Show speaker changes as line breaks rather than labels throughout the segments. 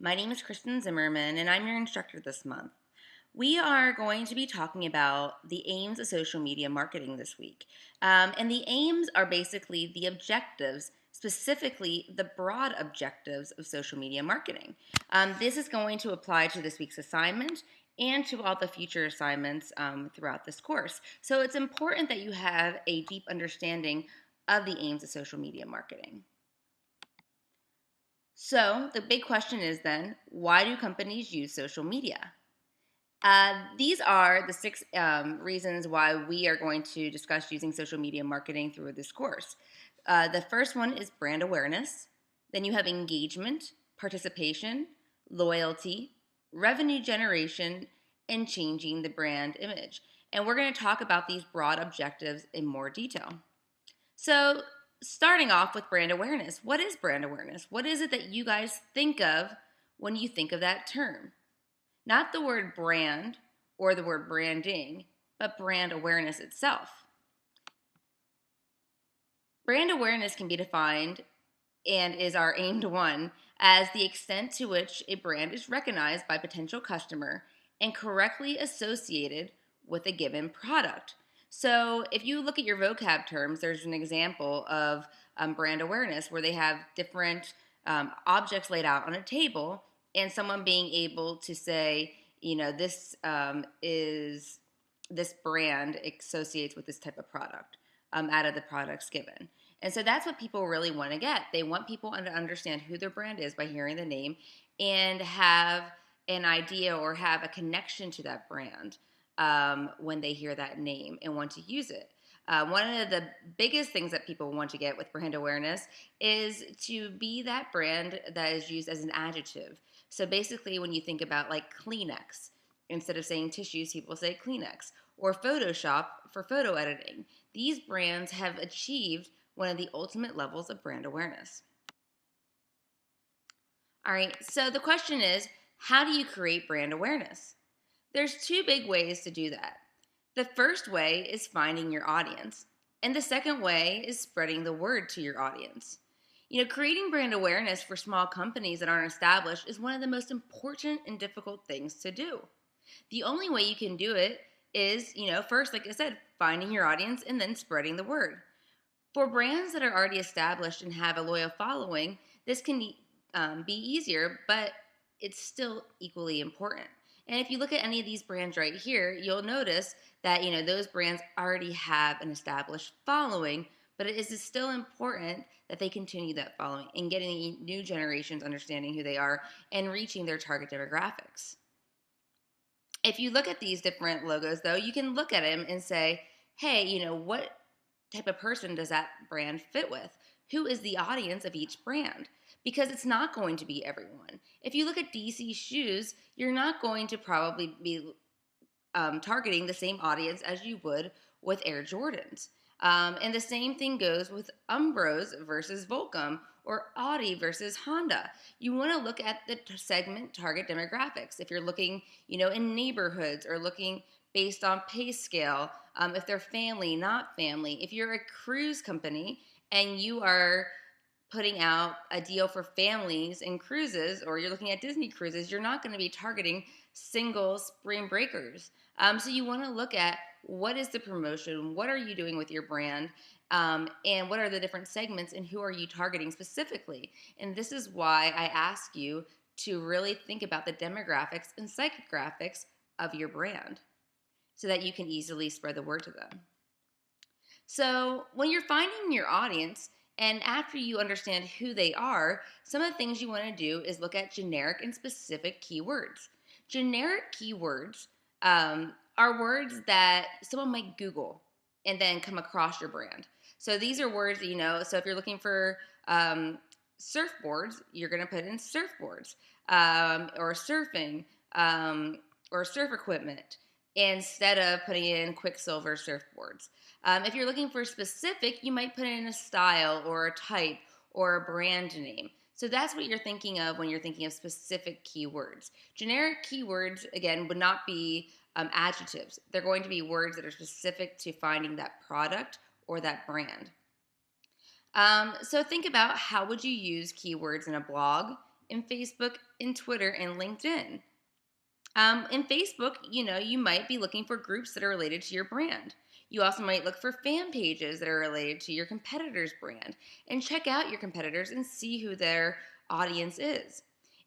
My name is Kristen Zimmerman, and I'm your instructor this month. We are going to be talking about the aims of social media marketing this week. And the aims are basically the objectives, specifically the broad objectives of social media marketing. This is going to apply to this week's assignment and to all the future assignments throughout this course. So it's important that you have a deep understanding of the aims of social media marketing. So the big question is then, why do companies use social media? These are the six reasons why we are going to discuss using social media marketing through this course. The first one is brand awareness. Then you have engagement, participation, loyalty, revenue generation, and changing the brand image. And we're going to talk about these broad objectives in more detail. So, starting off with brand awareness. What is brand awareness? What is it that you guys think of when you think of that term? Not the word brand or the word branding, but brand awareness itself. Brand awareness can be defined, and is our aimed one, as the extent to which a brand is recognized by a potential customer and correctly associated with a given product. So if you look at your vocab terms, there's an example of brand awareness where they have different objects laid out on a table, and someone being able to say, this is this brand associates with this type of product out of the products given. And so that's what people really want to get. They want people to understand who their brand is by hearing the name and have an idea or have a connection to that brand when they hear that name and want to use it. One of the biggest things that people want to get with brand awareness is to be that brand that is used as an adjective. So basically, when you think about like Kleenex, instead of saying tissues, people say Kleenex, or Photoshop for photo editing. These brands have achieved one of the ultimate levels of brand awareness. All right, so the question is, how do you create brand awareness? There's two big ways to do that. The first way is finding your audience, and the second way is spreading the word to your audience. Creating brand awareness for small companies that aren't established is one of the most important and difficult things to do. The only way you can do it is, first, like I said, finding your audience and then spreading the word. For brands that are already established and have a loyal following, this can be easier, but it's still equally important. And if you look at any of these brands right here, you'll notice that, those brands already have an established following, but it is still important that they continue that following and getting new generations understanding who they are and reaching their target demographics. If you look at these different logos, though, you can look at them and say, hey, what type of person does that brand fit with? Who is the audience of each brand? Because it's not going to be everyone. If you look at DC shoes, you're not going to probably be targeting the same audience as you would with Air Jordans. And the same thing goes with Umbros versus Volcom or Audi versus Honda. You want to look at the segment target demographics. If you're looking, in neighborhoods or looking based on pay scale, if they're family, not family. If you're a cruise company and you are putting out a deal for families and cruises, or you're looking at Disney cruises, you're not going to be targeting single spring breakers. So you want to look at what is the promotion, what are you doing with your brand, and what are the different segments and who are you targeting specifically. And this is why I ask you to really think about the demographics and psychographics of your brand so that you can easily spread the word to them. So when you're finding your audience, and after you understand who they are, some of the things you want to do is look at generic and specific keywords. Generic keywords are words that someone might Google and then come across your brand. So these are words, so if you're looking for surfboards, you're going to put in surfboards or surfing or surf equipment instead of putting in Quicksilver surfboards. If you're looking for specific, you might put in a style or a type or a brand name. So that's what you're thinking of when you're thinking of specific keywords. Generic keywords, again, would not be adjectives. They're going to be words that are specific to finding that product or that brand. So think about, how would you use keywords in a blog, in Facebook, in Twitter, and LinkedIn. In Facebook, you might be looking for groups that are related to your brand. You also might look for fan pages that are related to your competitor's brand and check out your competitors and see who their audience is.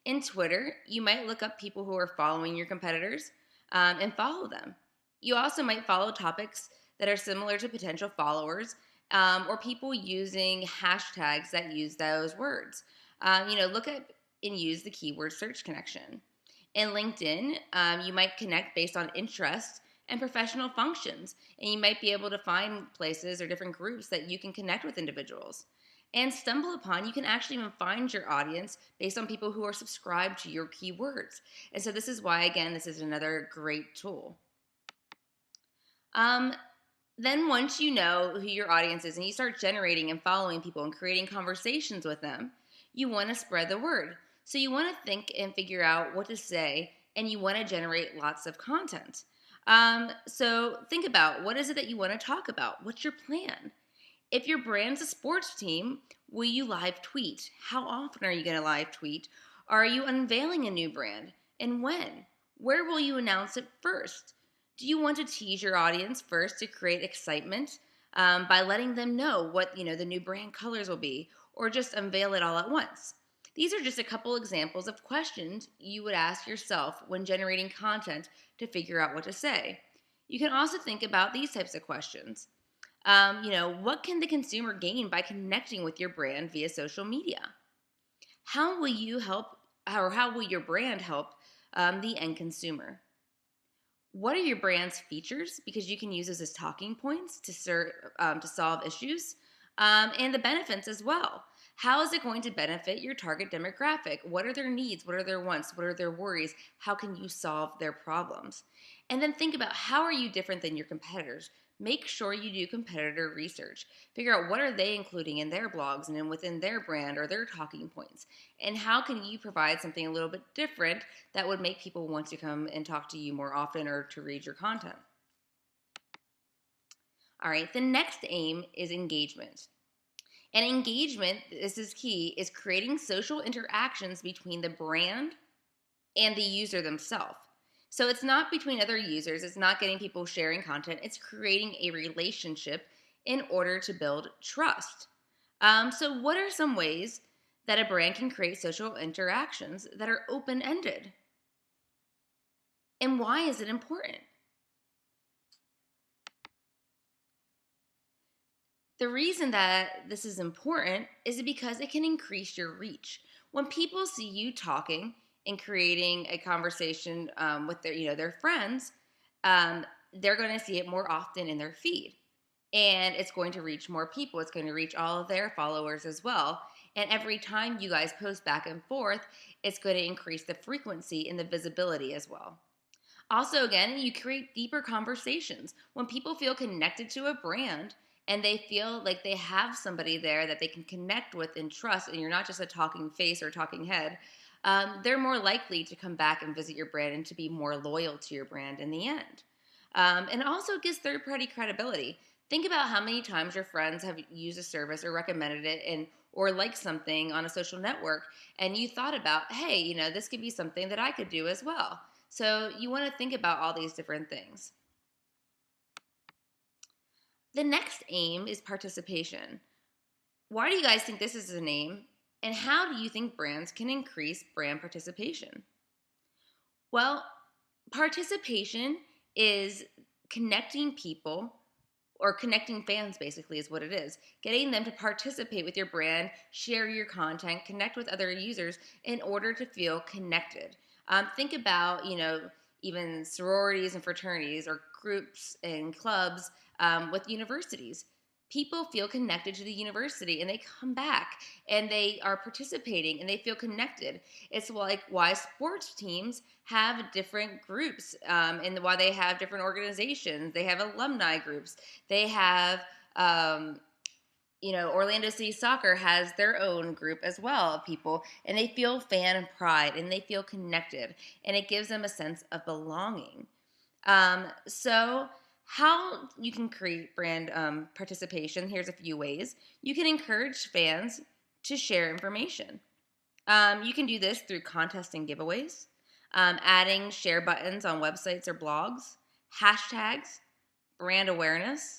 In Twitter, you might look up people who are following your competitors and follow them. You also might follow topics that are similar to potential followers or people using hashtags that use those words. Look up and use the keyword search connection. In LinkedIn, you might connect based on interest and professional functions, and you might be able to find places or different groups that you can connect with individuals. And stumble upon, you can actually even find your audience based on people who are subscribed to your keywords. And so this is why, again, this is another great tool. Then once you know who your audience is and you start generating and following people and creating conversations with them, you want to spread the word. So you want to think and figure out what to say, and you want to generate lots of content. So think about, what is it that you want to talk about? What's your plan? If your brand's a sports team, will you live tweet? How often are you going to live tweet? Are you unveiling a new brand? And when? Where will you announce it first? Do you want to tease your audience first to create excitement by letting them know what the new brand colors will be, or just unveil it all at once? These are just a couple examples of questions you would ask yourself when generating content to figure out what to say. You can also think about these types of questions. What can the consumer gain by connecting with your brand via social media? How will you help, or how will your brand help the end consumer? What are your brand's features? Because you can use those as talking points to solve issues, and the benefits as well. How is it going to benefit your target demographic? What are their needs? What are their wants? What are their worries? How can you solve their problems? And then think about, how are you different than your competitors? Make sure you do competitor research. Figure out, what are they including in their blogs and then within their brand or their talking points? And how can you provide something a little bit different that would make people want to come and talk to you more often or to read your content? All right, the next aim is engagement. And engagement, this is key, is creating social interactions between the brand and the user themselves. So it's not between other users, it's not getting people sharing content, it's creating a relationship in order to build trust. So what are some ways that a brand can create social interactions that are open-ended? And why is it important? The reason that this is important is because it can increase your reach. When people see you talking and creating a conversation with their friends, they're going to see it more often in their feed. And it's going to reach more people. It's going to reach all of their followers as well. And every time you guys post back and forth, it's going to increase the frequency and the visibility as well. Also, again, you create deeper conversations. When people feel connected to a brand and they feel like they have somebody there that they can connect with and trust, and you're not just a talking face or talking head, they're more likely to come back and visit your brand and to be more loyal to your brand in the end. And also it gives third-party credibility. Think about how many times your friends have used a service or recommended it or liked something on a social network, and you thought about, hey, this could be something that I could do as well. So you want to think about all these different things. The next aim is participation. Why do you guys think this is an aim? And how do you think brands can increase brand participation? Well, participation is connecting people, or connecting fans basically is what it is. Getting them to participate with your brand, share your content, connect with other users in order to feel connected. Think about, even sororities and fraternities or groups and clubs with universities. People feel connected to the university and they come back and they are participating and they feel connected. It's like why sports teams have different groups and why they have different organizations. They have alumni groups. They have Orlando City Soccer has their own group as well of people, and they feel fan pride and they feel connected, and it gives them a sense of belonging. So how you can create brand participation, here's a few ways. You can encourage fans to share information. You can do this through contests and giveaways, adding share buttons on websites or blogs, hashtags, brand awareness.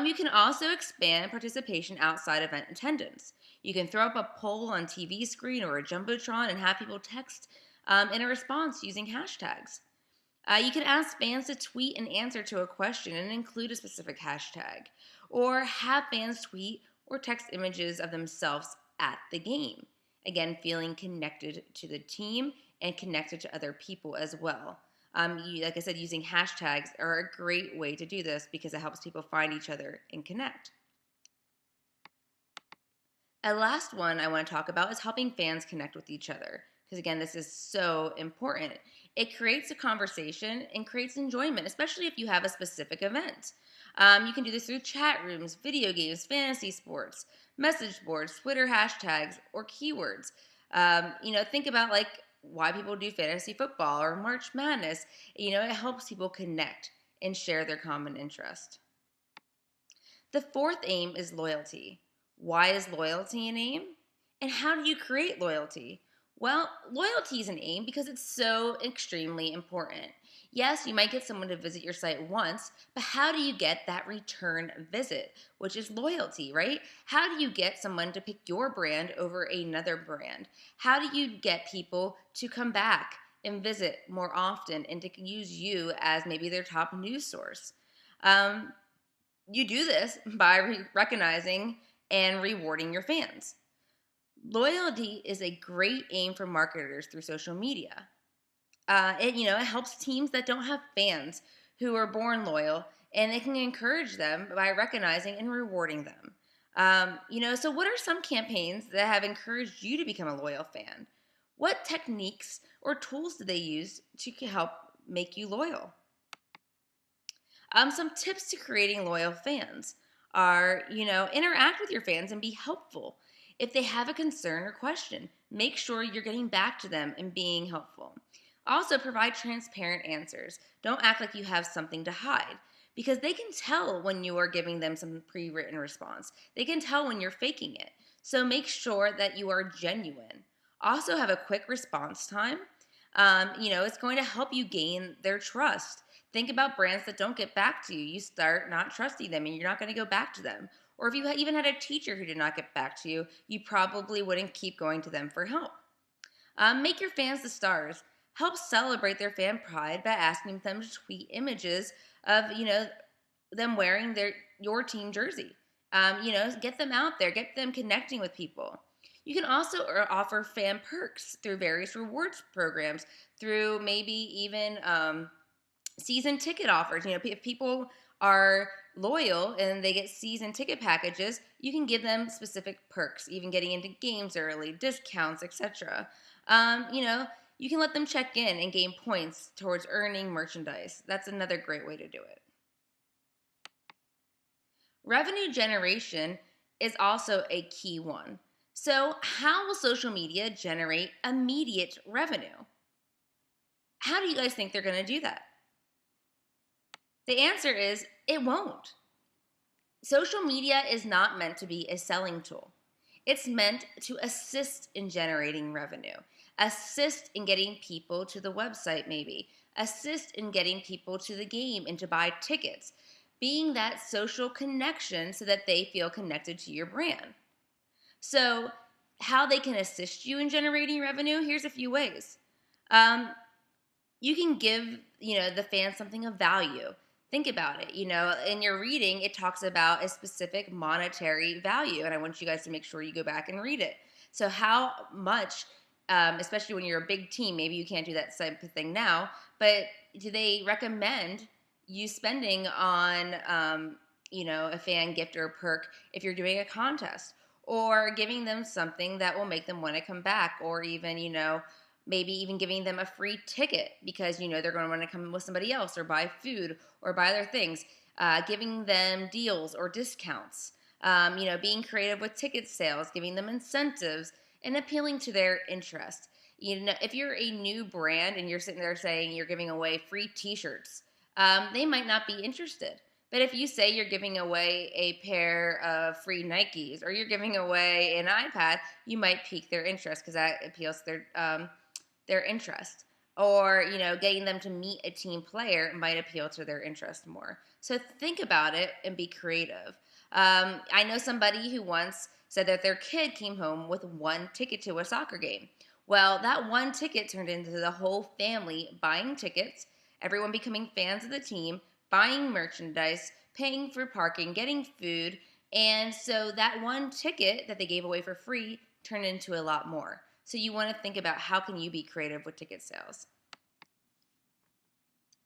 You can also expand participation outside event attendance. You can throw up a poll on TV screen or a jumbotron and have people text in a response using hashtags. You can ask fans to tweet an answer to a question and include a specific hashtag, or have fans tweet or text images of themselves at the game. Again, feeling connected to the team and connected to other people as well. Like I said, using hashtags are a great way to do this because it helps people find each other and connect. A last one I want to talk about is helping fans connect with each other. Because again, this is so important. It creates a conversation and creates enjoyment, especially if you have a specific event. You can do this through chat rooms, video games, fantasy sports, message boards, Twitter hashtags, or keywords. Think about like why people do fantasy football or March Madness. It helps people connect and share their common interest. The fourth aim is loyalty. Why is loyalty an aim? And how do you create loyalty? Well, loyalty is an aim because it's so extremely important. Yes, you might get someone to visit your site once, but how do you get that return visit, which is loyalty, right? How do you get someone to pick your brand over another brand? How do you get people to come back and visit more often and to use you as maybe their top news source? You do this by recognizing and rewarding your fans. Loyalty is a great aim for marketers through social media. It helps teams that don't have fans who are born loyal, and it can encourage them by recognizing and rewarding them. So what are some campaigns that have encouraged you to become a loyal fan? What techniques or tools do they use to help make you loyal? Some tips to creating loyal fans are, interact with your fans and be helpful. If they have a concern or question, make sure you're getting back to them and being helpful. Also, provide transparent answers. Don't act like you have something to hide because they can tell when you are giving them some pre-written response. They can tell when you're faking it. So make sure that you are genuine. Also, have a quick response time. It's going to help you gain their trust. Think about brands that don't get back to you. You start not trusting them and you're not going to go back to them. Or if you even had a teacher who did not get back to you, you probably wouldn't keep going to them for help. Make your fans the stars. Help celebrate their fan pride by asking them to tweet images of, them wearing your team jersey. Get them out there. Get them connecting with people. You can also offer fan perks through various rewards programs, through maybe even season ticket offers. If people are loyal and they get season ticket packages, you can give them specific perks, even getting into games early, discounts, etc. You can let them check in and gain points towards earning merchandise. That's another great way to do it. Revenue generation is also a key one. So, how will social media generate immediate revenue? How do you guys think they're going to do that? The answer is it won't. Social media is not meant to be a selling tool. It's meant to assist in generating revenue, assist in getting people to the website maybe, assist in getting people to the game and to buy tickets, being that social connection so that they feel connected to your brand. So how they can assist you in generating revenue, here's a few ways. You can give, the fans something of value. Think about it. In your reading, it talks about a specific monetary value, and I want you guys to make sure you go back and read it. So how much, especially when you're a big team, maybe you can't do that type of thing now, but do they recommend you spending on, a fan gift or a perk if you're doing a contest, or giving them something that will make them want to come back, or even, maybe even giving them a free ticket because, they're going to want to come with somebody else or buy food or buy their things, giving them deals or discounts, being creative with ticket sales, giving them incentives, and appealing to their interest. If you're a new brand and you're sitting there saying you're giving away free t-shirts, they might not be interested. But if you say you're giving away a pair of free Nikes or you're giving away an iPad, you might pique their interest because that appeals to their interest. Or, getting them to meet a team player might appeal to their interest more. So think about it and be creative. I know somebody who once said that their kid came home with one ticket to a soccer game. Well, that one ticket turned into the whole family buying tickets, everyone becoming fans of the team, buying merchandise, paying for parking, getting food, and so that one ticket that they gave away for free turned into a lot more. So you want to think about how can you be creative with ticket sales.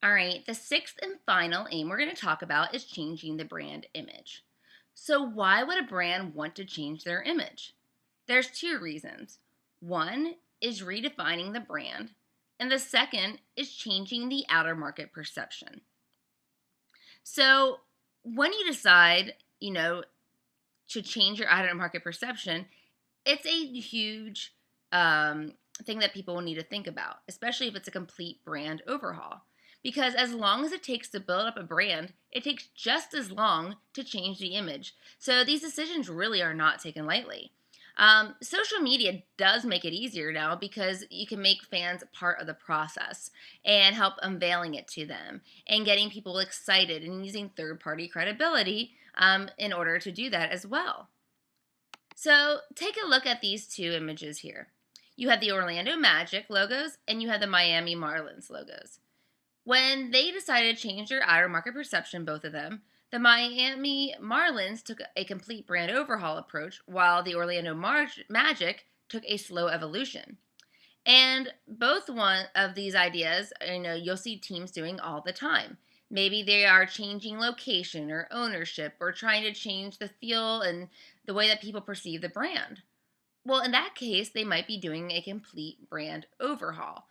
All right, the sixth and final aim we're going to talk about is changing the brand image. So why would a brand want to change their image? There's two reasons. One is redefining the brand, and the second is changing the outer market perception. So when you decide, to change your outer market perception, it's a huge thing that people will need to think about, especially if it's a complete brand overhaul. Because as long as it takes to build up a brand, it takes just as long to change the image. So these decisions really are not taken lightly. Social media does make it easier now because you can make fans part of the process and help unveiling it to them and getting people excited and using third-party credibility in order to do that as well. So take a look at these two images here. You have the Orlando Magic logos and you have the Miami Marlins logos. When they decided to change their outer market perception, both of them, the Miami Marlins took a complete brand overhaul approach, while the Orlando Magic took a slow evolution. And both one of these ideas, you'll see teams doing all the time. Maybe they are changing location or ownership or trying to change the feel and the way that people perceive the brand. Well, in that case, they might be doing a complete brand overhaul.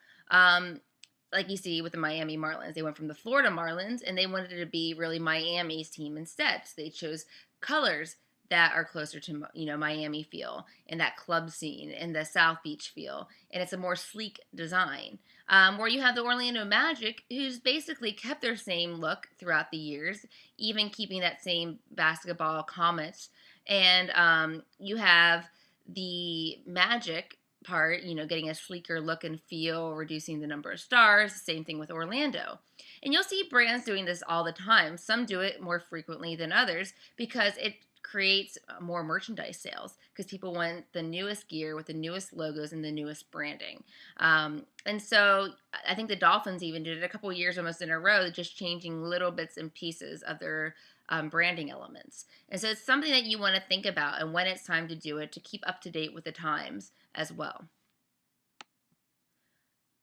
Like you see with the Miami Marlins. They went from the Florida Marlins, and they wanted it to be really Miami's team instead. So they chose colors that are closer to, Miami feel and that club scene and the South Beach feel. And it's a more sleek design. Where you have the Orlando Magic, who's basically kept their same look throughout the years, even keeping that same basketball comments. And you have the Magic part, getting a sleeker look and feel, reducing the number of stars. Same thing with Orlando. And you'll see brands doing this all the time. Some do it more frequently than others because it creates more merchandise sales because people want the newest gear with the newest logos and the newest branding. And so I think the Dolphins even did it a couple of years almost in a row, just changing little bits and pieces of their branding elements. And so it's something that you want to think about and when it's time to do it to keep up to date with the times as well.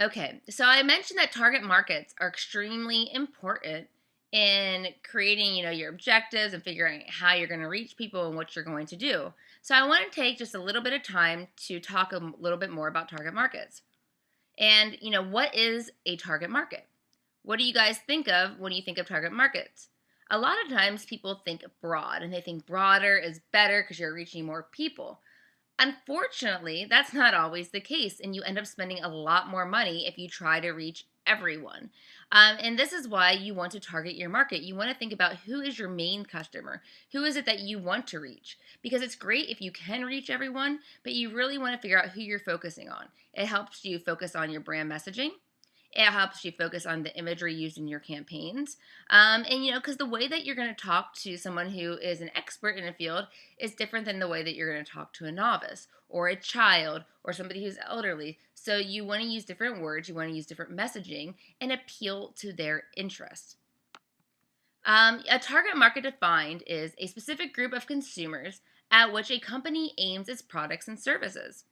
Okay, so I mentioned that target markets are extremely important in creating, your objectives and figuring out how you're going to reach people and what you're going to do. So I want to take just a little bit of time to talk a little bit more about target markets. And, what is a target market? What do you guys think of when you think of target markets? A lot of times people think broad, and they think broader is better because you're reaching more people. Unfortunately, that's not always the case, and you end up spending a lot more money if you try to reach everyone. And this is why you want to target your market. You want to think about who is your main customer. Who is it that you want to reach? Because it's great if you can reach everyone, but you really want to figure out who you're focusing on. It helps you focus on your brand messaging. It helps you focus on the imagery used in your campaigns. And, because the way that you're going to talk to someone who is an expert in a field is different than the way that you're going to talk to a novice or a child or somebody who's elderly. So you want to use different words, you want to use different messaging and appeal to their interests. A target market defined is a specific group of consumers at which a company aims its products and services.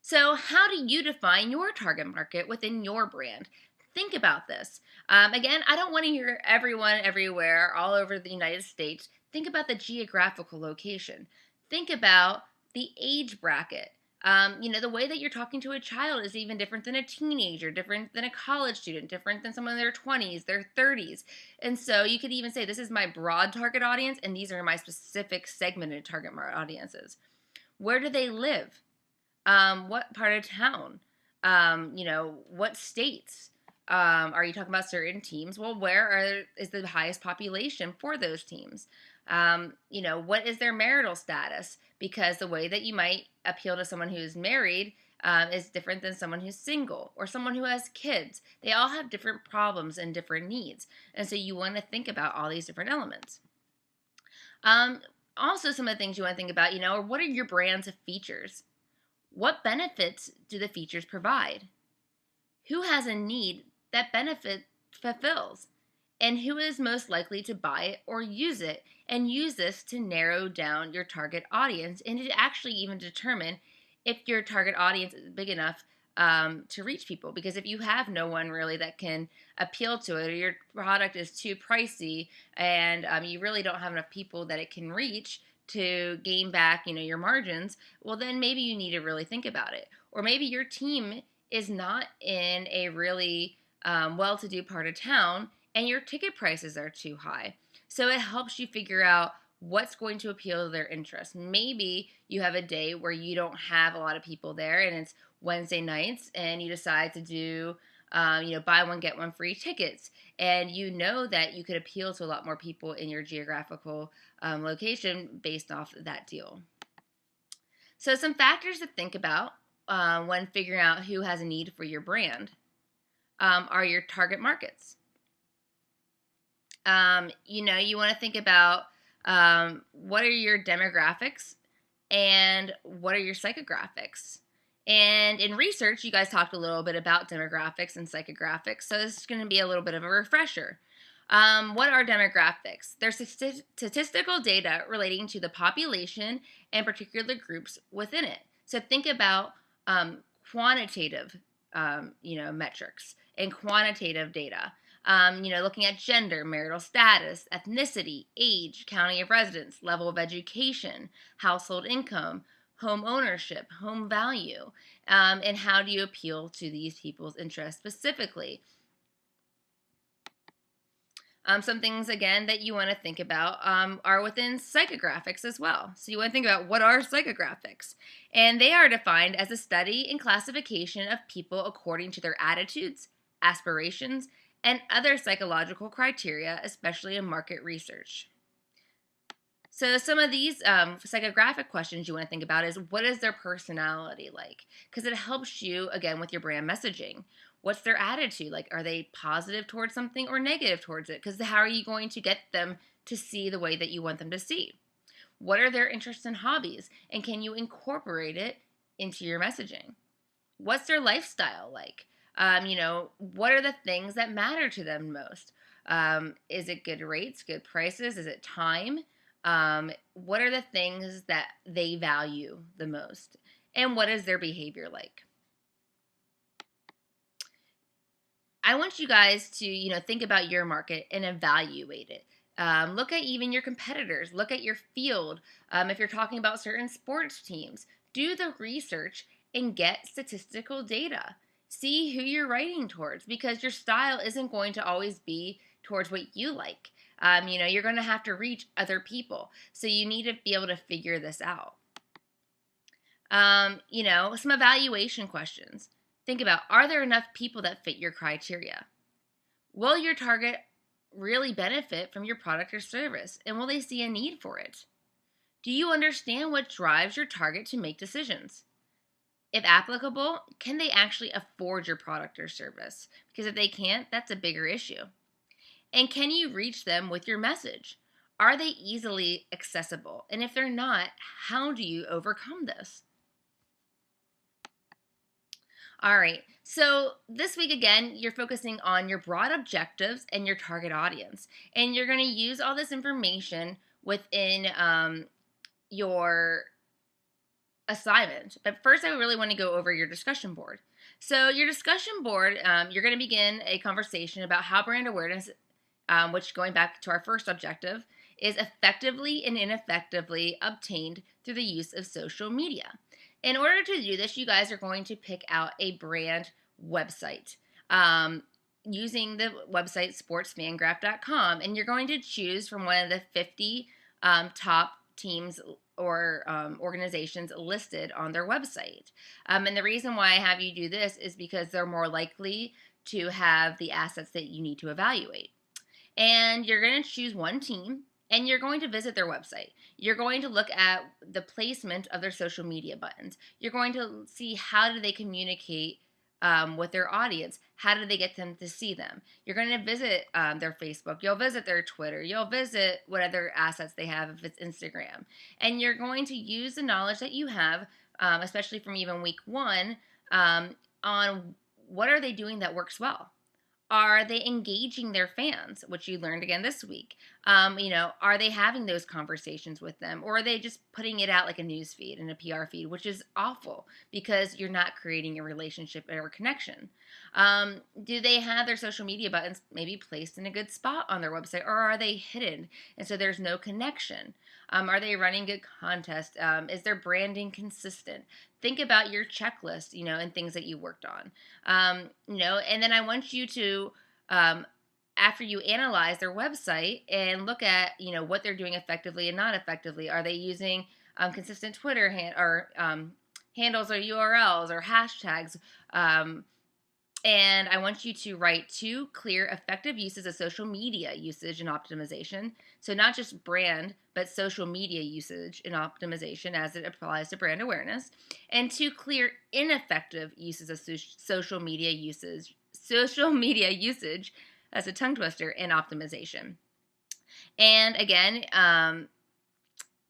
So how do you define your target market within your brand? Think about this. Again, I don't want to hear everyone everywhere all over the United States. Think about the geographical location. Think about the age bracket. The way that you're talking to a child is even different than a teenager, different than a college student, different than someone in their 20s, their 30s. And so you could even say, this is my broad target audience, and these are my specific segmented target audiences. Where do they live? What part of town? What states? Are you talking about certain teams? Well, is the highest population for those teams? What is their marital status? Because the way that you might appeal to someone who's married is different than someone who's single or someone who has kids. They all have different problems and different needs. And so you want to think about all these different elements. Also, some of the things you want to think about, are what are your brand's features? What benefits do the features provide? Who has a need that benefit fulfills? And who is most likely to buy it or use it? And use this to narrow down your target audience and to actually even determine if your target audience is big enough to reach people. Because if you have no one really that can appeal to it, or your product is too pricey and you really don't have enough people that it can reach to gain back, your margins, well, then maybe you need to really think about it. Or maybe your team is not in a really well-to-do part of town and your ticket prices are too high. So it helps you figure out what's going to appeal to their interests. Maybe you have a day where you don't have a lot of people there and it's Wednesday nights and you decide to do buy one, get one free tickets. And you know that you could appeal to a lot more people in your geographical location based off of that deal. So some factors to think about when figuring out who has a need for your brand are your target markets. You want to think about what are your demographics and what are your psychographics. And in research, you guys talked a little bit about demographics and psychographics, so this is going to be a little bit of a refresher. What are demographics? They're statistical data relating to the population and particular groups within it. So think about quantitative, metrics and quantitative data. Looking at gender, marital status, ethnicity, age, county of residence, level of education, household income, home ownership, home value, and how do you appeal to these people's interests specifically. Some things, again, that you want to think about are within psychographics as well. So you want to think about what are psychographics. And they are defined as a study and classification of people according to their attitudes, aspirations, and other psychological criteria, especially in market research. So some of these psychographic questions you want to think about is what is their personality like? Because it helps you, again, with your brand messaging. What's their attitude? Like, are they positive towards something or negative towards it? Because how are you going to get them to see the way that you want them to see? What are their interests and hobbies? And can you incorporate it into your messaging? What's their lifestyle like? What are the things that matter to them most? Is it good rates, good prices? Is it time? What are the things that they value the most? And what is their behavior like? I want you guys to, think about your market and evaluate it. Look at even your competitors. Look at your field. If you're talking about certain sports teams, do the research and get statistical data. See who you're writing towards, because your style isn't going to always be towards what you like. You're going to have to reach other people. So you need to be able to figure this out. Some evaluation questions. Think about, are there enough people that fit your criteria? Will your target really benefit from your product or service? And will they see a need for it? Do you understand what drives your target to make decisions? If applicable, can they actually afford your product or service? Because if they can't, that's a bigger issue. And can you reach them with your message? Are they easily accessible? And if they're not, how do you overcome this? All right, so this week, again, you're focusing on your broad objectives and your target audience. And you're going to use all this information within your assignment. But first, I really want to go over your discussion board. So your discussion board, you're going to begin a conversation about how brand awareness, which, going back to our first objective, is effectively and ineffectively obtained through the use of social media. In order to do this, you guys are going to pick out a brand website using the website sportsfangraph.com, and you're going to choose from one of the 50 top teams or organizations listed on their website. And the reason why I have you do this is because they're more likely to have the assets that you need to evaluate. And you're going to choose one team and you're going to visit their website. You're going to look at the placement of their social media buttons. You're going to see how do they communicate with their audience. How do they get them to see them? You're going to visit their Facebook. You'll visit their Twitter. You'll visit what other assets they have if it's Instagram. And you're going to use the knowledge that you have, especially from even week 1, on what are they doing that works well. Are they engaging their fans, which you learned again this week? Are they having those conversations with them? Or are they just putting it out like a news feed and a PR feed, which is awful because you're not creating a relationship or a connection? Do they have their social media buttons maybe placed in a good spot on their website, or are they hidden and so there's no connection? Are they running good contests? Is their branding consistent? Think about your checklist, and things that you worked on. And then I want you to, after you analyze their website and look at, what they're doing effectively and not effectively. Are they using consistent Twitter handles or URLs or hashtags? And I want you to write 2 clear, effective uses of social media usage and optimization. So not just brand, but social media usage and optimization as it applies to brand awareness. And 2 clear, ineffective uses of social media usage. Social media usage, that's a tongue twister, and optimization. And again,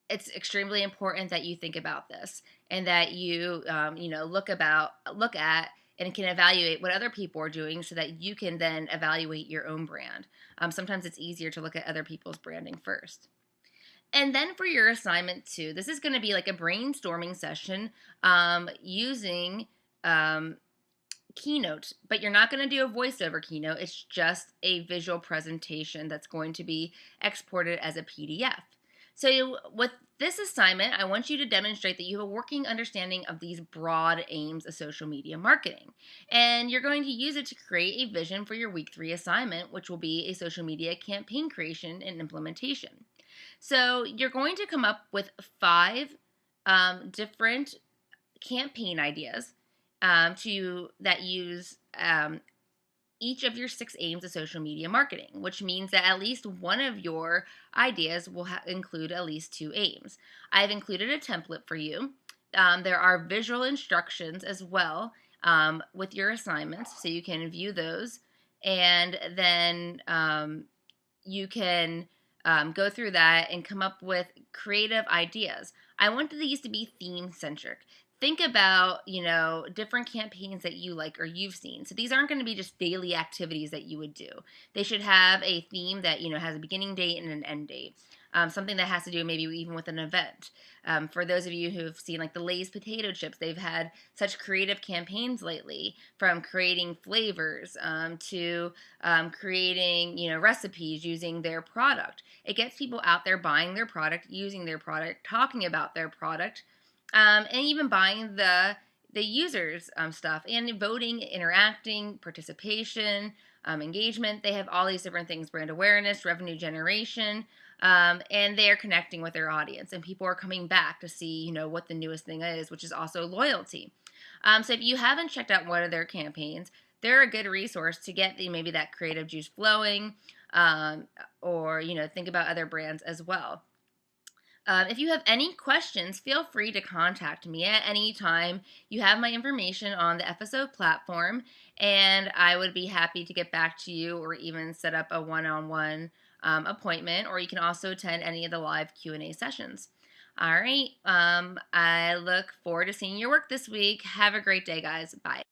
it's extremely important that you think about this and that you, look at and can evaluate what other people are doing so that you can then evaluate your own brand. Sometimes it's easier to look at other people's branding first. And then for your assignment 2, this is going to be like a brainstorming session using Keynote, but you're not going to do a voiceover Keynote. It's just a visual presentation that's going to be exported as a PDF. So with this assignment, I want you to demonstrate that you have a working understanding of these broad aims of social media marketing. And you're going to use it to create a vision for your week 3 assignment, which will be a social media campaign creation and implementation. So you're going to come up with 5 different campaign ideas that use each of your 6 aims of social media marketing, which means that at least one of your ideas will include at least 2 aims. I've included a template for you. There are visual instructions as well with your assignments, so you can view those, and then you can go through that and come up with creative ideas. I want these to be theme-centric. Think about, different campaigns that you like or you've seen. So these aren't going to be just daily activities that you would do. They should have a theme that, has a beginning date and an end date. Something that has to do maybe even with an event. For those of you who have seen like the Lay's potato chips, they've had such creative campaigns lately, from creating flavors to creating, recipes using their product. It gets people out there buying their product, using their product, talking about their product, and even buying the users' stuff, and voting, interacting, participation, engagement. They have all these different things: brand awareness, revenue generation, and they are connecting with their audience, and people are coming back to see, what the newest thing is, which is also loyalty. So if you haven't checked out one of their campaigns, they're a good resource to get maybe that creative juice flowing, or think about other brands as well. If you have any questions, feel free to contact me at any time. You have my information on the FSO platform, and I would be happy to get back to you or even set up a one-on-one appointment, or you can also attend any of the live Q&A sessions. All right. I look forward to seeing your work this week. Have a great day, guys. Bye.